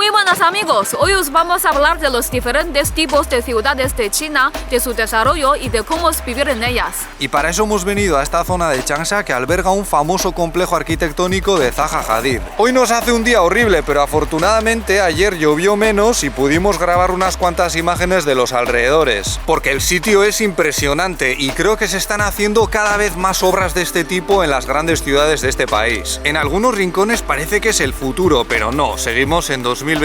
Muy buenas amigos, hoy os vamos a hablar de los diferentes tipos de ciudades de China, de su desarrollo y de cómo es vivir en ellas. Y para eso hemos venido a esta zona de Changsha que alberga un famoso complejo arquitectónico de Zaha Hadid. Hoy nos hace un día horrible, pero afortunadamente ayer llovió menos y pudimos grabar unas cuantas imágenes de los alrededores, porque el sitio es impresionante y creo que se están haciendo cada vez más obras de este tipo en las grandes ciudades de este país. En algunos rincones parece que es el futuro, pero no, seguimos en 2021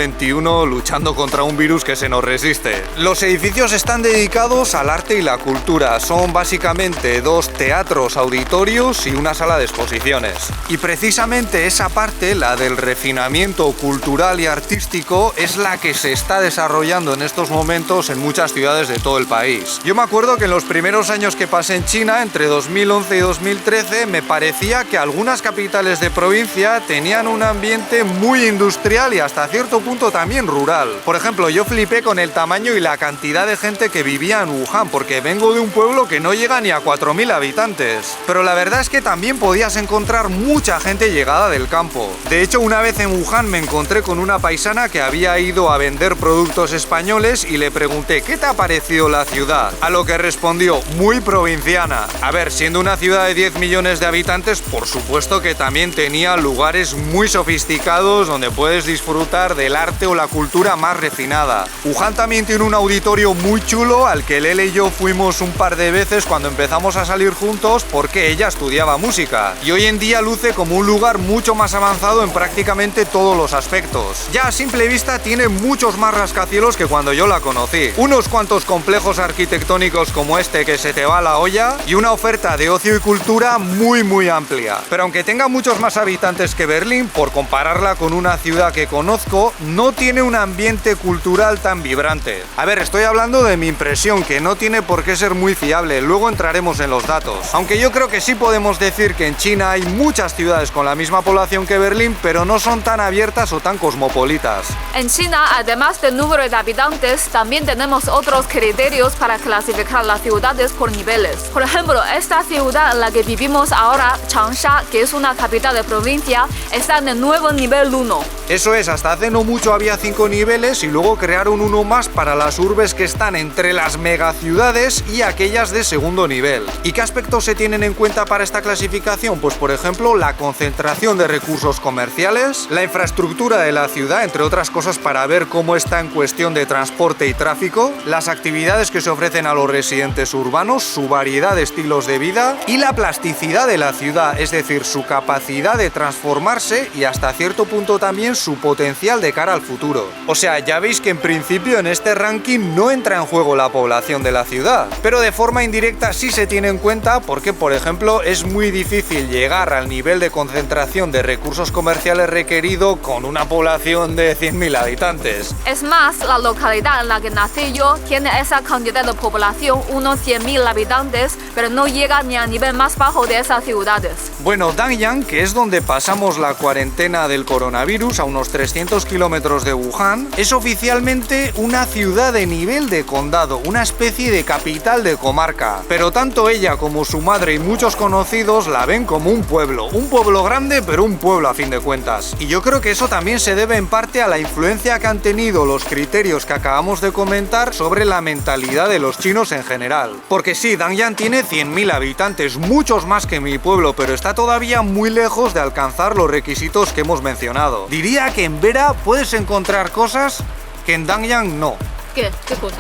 luchando contra un virus que se nos resiste. Los edificios están dedicados al arte y la cultura, son básicamente dos teatros, auditorios y una sala de exposiciones. Y precisamente esa parte, la del refinamiento cultural y artístico, es la que se está desarrollando en estos momentos en muchas ciudades de todo el país. Yo me acuerdo que en los primeros años que pasé en China, entre 2011 y 2013, me parecía que algunas capitales de provincia tenían un ambiente muy industrial y hasta cierto punto también rural. Por ejemplo, yo flipé con el tamaño y la cantidad de gente que vivía en Wuhan, porque vengo de un pueblo que no llega ni a 4.000 habitantes. Pero la verdad es que también podías encontrar mucha gente llegada del campo. De hecho, una vez en Wuhan me encontré con una paisana que había ido a vender productos españoles y le pregunté ¿qué te ha parecido la ciudad? A lo que respondió, muy provinciana. A ver, siendo una ciudad de 10 millones de habitantes, por supuesto que también tenía lugares muy sofisticados donde puedes disfrutar del arte o la cultura más refinada. Wuhan también tiene un auditorio muy chulo al que Lele y yo fuimos un par de veces cuando empezamos a salir juntos porque ella estudiaba música y hoy en día luce como un lugar mucho más avanzado en prácticamente todos los aspectos. Ya a simple vista tiene muchos más rascacielos que cuando yo la conocí. Unos cuantos complejos arquitectónicos como este que se te va la olla y una oferta de ocio y cultura muy amplia. Pero aunque tenga muchos más habitantes que Berlín, por compararla con una ciudad que conozco, no tiene un ambiente cultural tan vibrante. A ver, estoy hablando de mi impresión, que no tiene por qué ser muy fiable, luego entraremos en los datos. Aunque yo creo que sí podemos decir que en China hay muchas ciudades con la misma población que Berlín, pero no son tan abiertas o tan cosmopolitas. En China, además del número de habitantes, también tenemos otros criterios para clasificar las ciudades por niveles. Por ejemplo, esta ciudad en la que vivimos ahora, Changsha, que es una capital de provincia, está en el nuevo nivel 1. Eso es, hasta hace no mucho había 5 niveles y luego crearon uno más para las urbes que están entre las megaciudades y aquellas de segundo nivel. ¿Y qué aspectos se tienen en cuenta para esta clasificación? Pues por ejemplo, la concentración de recursos comerciales, la infraestructura de la ciudad, entre otras cosas para ver cómo está en cuestión de transporte y tráfico, las actividades que se ofrecen a los residentes urbanos, su variedad de estilos de vida y la plasticidad de la ciudad, es decir, su capacidad de transformarse y hasta cierto punto también su potencial de cara al futuro. O sea, ya veis que en principio en este ranking no entra en juego la población de la ciudad, pero de forma indirecta sí se tiene en cuenta porque, por ejemplo, es muy difícil llegar al nivel de concentración de recursos comerciales requerido con una población de 100.000 habitantes. Es más, la localidad en la que nací yo tiene esa cantidad de población, unos 100.000 habitantes, pero no llega ni al nivel más bajo de esas ciudades. Bueno, Dangyang, que es donde pasamos la cuarentena del coronavirus, a unos 300 kilómetros de Wuhan, es oficialmente una ciudad de nivel de condado, una especie de capital de comarca. Pero tanto ella como su madre y muchos conocidos la ven como un pueblo grande, pero un pueblo a fin de cuentas. Y yo creo que eso también se debe en parte a la influencia que han tenido los criterios que acabamos de comentar sobre la mentalidad de los chinos en general. Porque sí, Dangyang tiene 100.000 habitantes, muchos más que mi pueblo, pero está todavía muy lejos de alcanzar los requisitos que hemos mencionado. Diría que en Vera puedes encontrar cosas que en Dangyang no. ¿Qué cosa?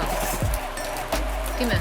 Dime.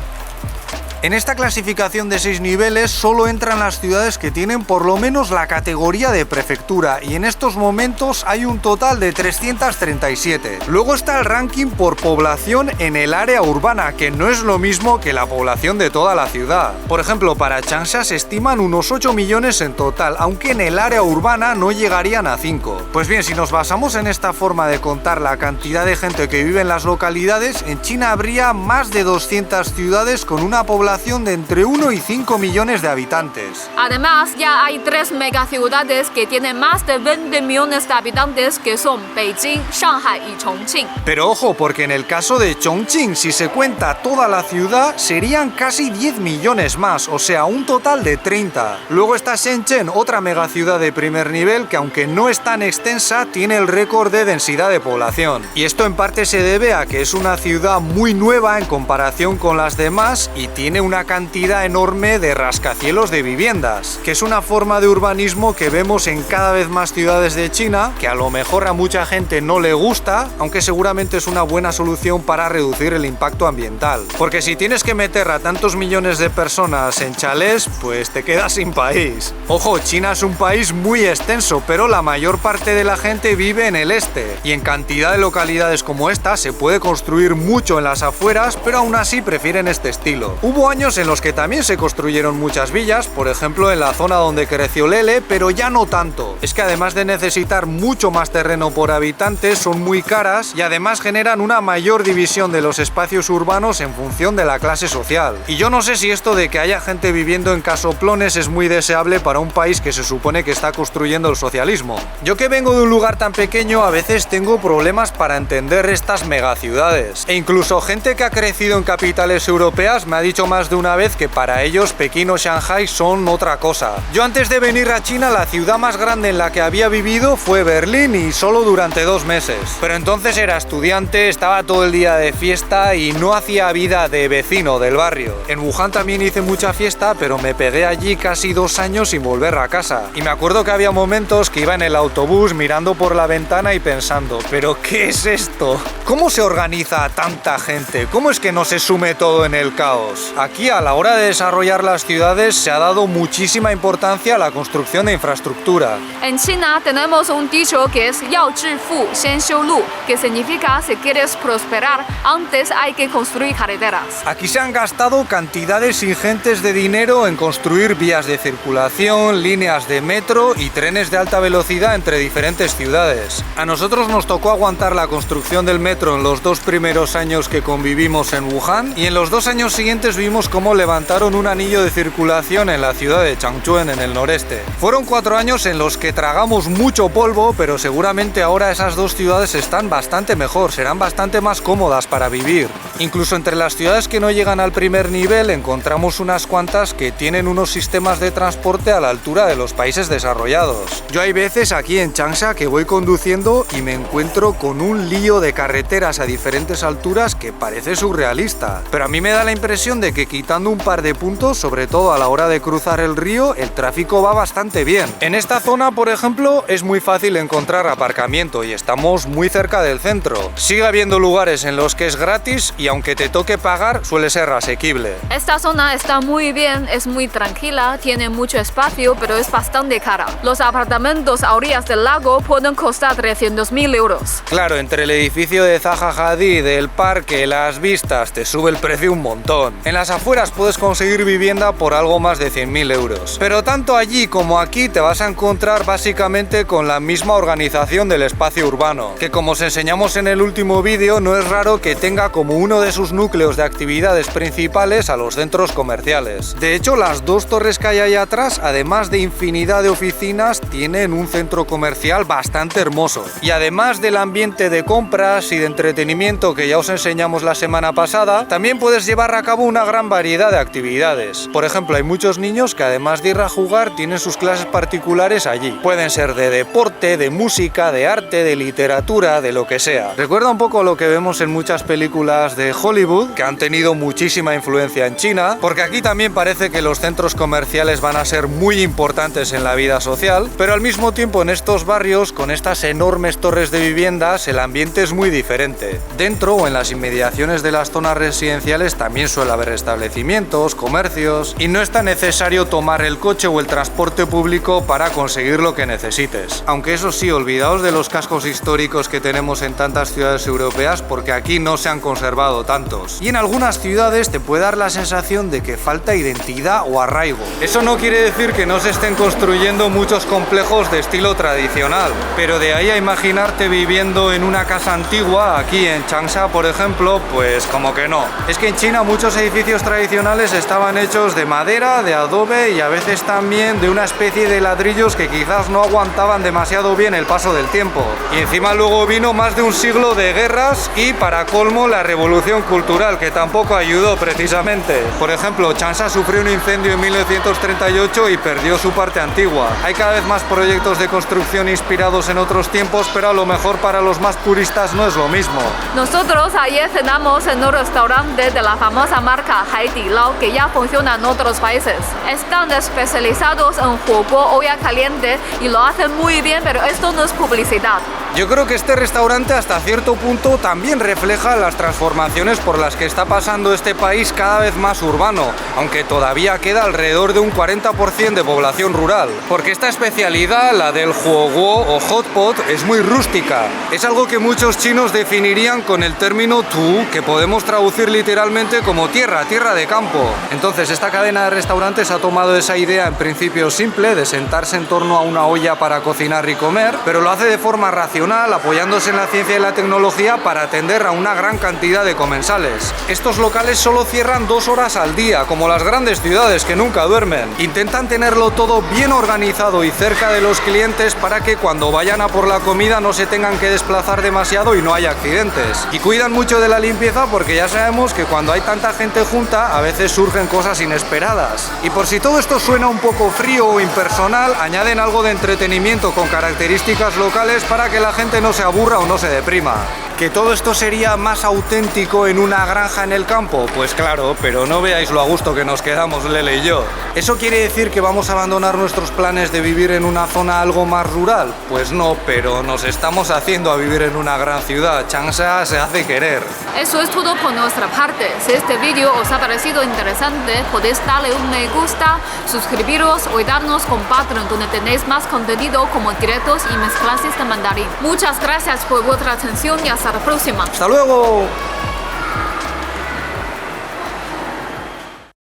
En esta clasificación de 6 niveles solo entran las ciudades que tienen por lo menos la categoría de prefectura y en estos momentos hay un total de 337. Luego está el ranking por población en el área urbana, que no es lo mismo que la población de toda la ciudad. Por ejemplo, para Changsha se estiman unos 8 millones en total, aunque en el área urbana no llegarían a 5. Pues bien, si nos basamos en esta forma de contar la cantidad de gente que vive en las localidades, en China habría más de 200 ciudades con una población población de entre 1 y 5 millones de habitantes. Además, ya hay 3 megaciudades que tienen más de 20 millones de habitantes, que son Beijing, Shanghai y Chongqing. Pero ojo, porque en el caso de Chongqing, si se cuenta toda la ciudad, serían casi 10 millones más, o sea, un total de 30. Luego está Shenzhen, otra megaciudad de primer nivel que, aunque no es tan extensa, tiene el récord de densidad de población. Y esto en parte se debe a que es una ciudad muy nueva en comparación con las demás y tiene una cantidad enorme de rascacielos de viviendas, que es una forma de urbanismo que vemos en cada vez más ciudades de China, que a lo mejor a mucha gente no le gusta, aunque seguramente es una buena solución para reducir el impacto ambiental. Porque si tienes que meter a tantos millones de personas en chalés, pues te quedas sin país. Ojo, China es un país muy extenso, pero la mayor parte de la gente vive en el este, y en cantidad de localidades como esta se puede construir mucho en las afueras, pero aún así prefieren este estilo. Hubo años en los que también se construyeron muchas villas, por ejemplo en la zona donde creció Lele, pero ya no tanto. Es que además de necesitar mucho más terreno por habitante, son muy caras y además generan una mayor división de los espacios urbanos en función de la clase social. Y yo no sé si esto de que haya gente viviendo en casoplones es muy deseable para un país que se supone que está construyendo el socialismo. Yo, que vengo de un lugar tan pequeño, a veces tengo problemas para entender estas megaciudades. E incluso gente que ha crecido en capitales europeas me ha dicho más de una vez que para ellos Pekín o Shanghai son otra cosa. Yo, antes de venir a China, la ciudad más grande en la que había vivido fue Berlín, y solo durante 2 meses. Pero entonces era estudiante, estaba todo el día de fiesta y no hacía vida de vecino del barrio. En Wuhan también hice mucha fiesta, pero me pegué allí casi 2 años sin volver a casa. Y me acuerdo que había momentos que iba en el autobús mirando por la ventana y pensando, ¿pero qué es esto? ¿Cómo se organiza a tanta gente? ¿Cómo es que no se sume todo en el caos? Aquí, a la hora de desarrollar las ciudades, se ha dado muchísima importancia a la construcción de infraestructura. En China tenemos un dicho que es Yao zhi fu, xian xiu lu, que significa si quieres prosperar, antes hay que construir carreteras. Aquí se han gastado cantidades ingentes de dinero en construir vías de circulación, líneas de metro y trenes de alta velocidad entre diferentes ciudades. A nosotros nos tocó aguantar la construcción del metro en los 2 primeros años que convivimos en Wuhan, y en los 2 años siguientes vimos cómo levantaron un anillo de circulación en la ciudad de Changchun, en el noreste. Fueron 4 años en los que tragamos mucho polvo, pero seguramente ahora esas 2 ciudades están bastante mejor, serán bastante más cómodas para vivir. Incluso entre las ciudades que no llegan al primer nivel encontramos unas cuantas que tienen unos sistemas de transporte a la altura de los países desarrollados. Yo hay veces aquí en Changsha que voy conduciendo y me encuentro con un lío de carreteras a diferentes alturas que parece surrealista. Pero a mí me da la impresión de que, quitando un par de puntos, sobre todo a la hora de cruzar el río, el tráfico va bastante bien. En esta zona, por ejemplo, es muy fácil encontrar aparcamiento y estamos muy cerca del centro. Sigue habiendo lugares en los que es gratis y, aunque te toque pagar, suele ser asequible. Esta zona está muy bien, es muy tranquila, tiene mucho espacio, pero es bastante cara. Los apartamentos a orillas del lago pueden costar 300.000 euros. Claro, entre el edificio de Zaha Hadid, el parque, las vistas, te sube el precio un montón. En las afueras puedes conseguir vivienda por algo más de 100.000 euros. Pero tanto allí como aquí te vas a encontrar básicamente con la misma organización del espacio urbano, que, como os enseñamos en el último vídeo, no es raro que tenga como uno de sus núcleos de actividades principales a los centros comerciales. De hecho, las 2 torres que hay ahí atrás, además de infinidad de oficinas, tienen un centro comercial bastante hermoso. Y además del ambiente de compras y de entretenimiento que ya os enseñamos la semana pasada, también puedes llevar a cabo una gran variedad de actividades. Por ejemplo, hay muchos niños que, además de ir a jugar, tienen sus clases particulares allí. Pueden ser de deporte, de música, de arte, de literatura, de lo que sea. Recuerda un poco lo que vemos en muchas películas de Hollywood, que han tenido muchísima influencia en China, porque aquí también parece que los centros comerciales van a ser muy importantes en la vida social, pero al mismo tiempo en estos barrios, con estas enormes torres de viviendas, el ambiente es muy diferente. Dentro o en las inmediaciones de las zonas residenciales también suele haber establecimientos, comercios, y no es tan necesario tomar el coche o el transporte público para conseguir lo que necesites. Aunque eso sí, olvidaos de los cascos históricos que tenemos en tantas ciudades europeas, porque aquí no se han conservado tantos. Y en algunas ciudades te puede dar la sensación de que falta identidad o arraigo. Eso no quiere decir que no se estén construyendo muchos complejos de estilo tradicional, pero de ahí a imaginarte viviendo en una casa antigua, aquí en Changsha, por ejemplo, pues como que no. Es que en China muchos edificios restaurantes tradicionales estaban hechos de madera, de adobe y a veces también de una especie de ladrillos que quizás no aguantaban demasiado bien el paso del tiempo. Y encima luego vino más de un siglo de guerras y, para colmo, la revolución cultural, que tampoco ayudó precisamente. Por ejemplo, Changsha sufrió un incendio en 1938 y perdió su parte antigua. Hay cada vez más proyectos de construcción inspirados en otros tiempos, pero a lo mejor para los más puristas no es lo mismo. Nosotros ayer cenamos en un restaurante de la famosa marca Haidilao, que ya funciona en otros países. Están especializados en huoguo, olla caliente, y lo hacen muy bien, pero esto no es publicidad. Yo creo que este restaurante hasta cierto punto también refleja las transformaciones por las que está pasando este país cada vez más urbano, aunque todavía queda alrededor de un 40% de población rural. Porque esta especialidad, la del huoguo o hot pot, es muy rústica. Es algo que muchos chinos definirían con el término tu, que podemos traducir literalmente como tierra de campo. Entonces esta cadena de restaurantes ha tomado esa idea en principio simple de sentarse en torno a una olla para cocinar y comer, pero lo hace de forma racional, apoyándose en la ciencia y la tecnología para atender a una gran cantidad de comensales. Estos locales solo cierran 2 horas al día, como las grandes ciudades que nunca duermen. Intentan tenerlo todo bien organizado y cerca de los clientes para que cuando vayan a por la comida no se tengan que desplazar demasiado y no haya accidentes. Y cuidan mucho de la limpieza porque ya sabemos que cuando hay tanta gente junta a veces surgen cosas inesperadas. Y por si todo esto suena un poco frío o impersonal, añaden algo de entretenimiento con características locales para que la gente no se aburra o no se deprima. ¿Que todo esto sería más auténtico en una granja en el campo? Pues claro, pero no veáis lo a gusto que nos quedamos Lele y yo. ¿Eso quiere decir que vamos a abandonar nuestros planes de vivir en una zona algo más rural? Pues no, pero nos estamos haciendo a vivir en una gran ciudad. Changsha se hace querer. Eso es todo por nuestra parte. Si este vídeo os ha parecido interesante, podéis darle un me gusta, suscribiros o darnos con Patreon, donde tenéis más contenido como directos y mis clases de mandarín. Muchas gracias por vuestra atención y hasta la próxima. ¡Hasta luego!